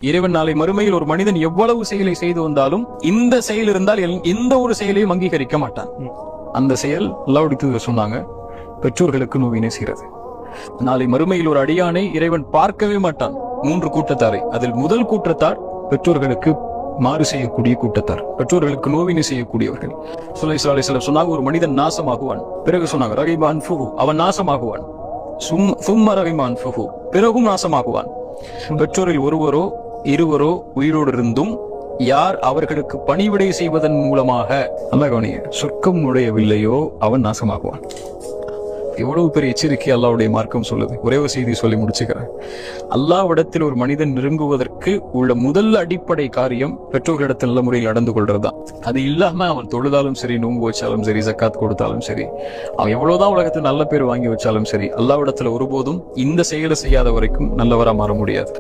இறைவன் நாளை மறுமையில் ஒரு மனிதன் எவ்வளவு செயலை செய்து வந்தாலும் இந்த செயல் இருந்தால் எந்த ஒரு செயலையும் அங்கீகரிக்க மாட்டான். அந்த செயல் அல்லாஹ்வுடைய சொன்னாங்க, பெற்றோர்களுக்கு நோவினை செய்கிறது. நாளை மறுமையில் ஒரு அடியானை இறைவன் பார்க்கவே மாட்டான். 3 கூட்டத்தாரை, அதில் முதல் கூட்டத்தார் பெற்றோர்களுக்கு மாறு செய்யக்கூடிய கூட்டத்தார், பெற்றோர்களுக்கு நோவினை செய்யக்கூடியவர்கள். ஸல்லல்லாஹு அலைஹி வஸல்லம் சொன்னாங்க, ஒரு மனிதன் நாசமாகுவான். பிறகு சொன்னாங்க, ரகிபான் ஃபுஹு, அவன் நாசமாகுவான். சும்ம ரகிமான் ஃபுஹு, பிறகும் நாசமாகுவான். பெற்றோரில் ஒருவரோ இருவரோ உயிரோடு இருந்தும் யார் அவர்களுக்கு பணிவிடை செய்வதன் மூலமாக அல்லாஹ் கவனிங்க சொர்க்கம் நுழையவில்லையோ அவன் நாசமாகுவான். எவ்வளவு பெரிய எச்சரிக்கை அல்லாஹ்வுடைய மார்க்கம் சொல்லுது. ஒரே ஒரு செய்தி சொல்லி முடிச்சுக்கிறேன். அல்லாஹ்விடத்தில் ஒரு மனிதன் நெருங்குவதற்கு உள்ள முதல் அடிப்படை காரியம் பெற்றோர்களிடத்தில் நல்ல முறையில் நடந்து கொள்றதுதான். அது இல்லாம அவன் தொழுதாலும் சரி, நோன்பு வச்சாலும் சரி, ஜக்காத் கொடுத்தாலும் சரி, அவன் எவ்வளவுதான் உலகத்தில் நல்ல பேர் வாங்கி வச்சாலும் சரி, அல்லாஹ்விடத்தில் ஒருபோதும் இந்த செயலை செய்யாத வரைக்கும் நல்லவரா மாற முடியாது.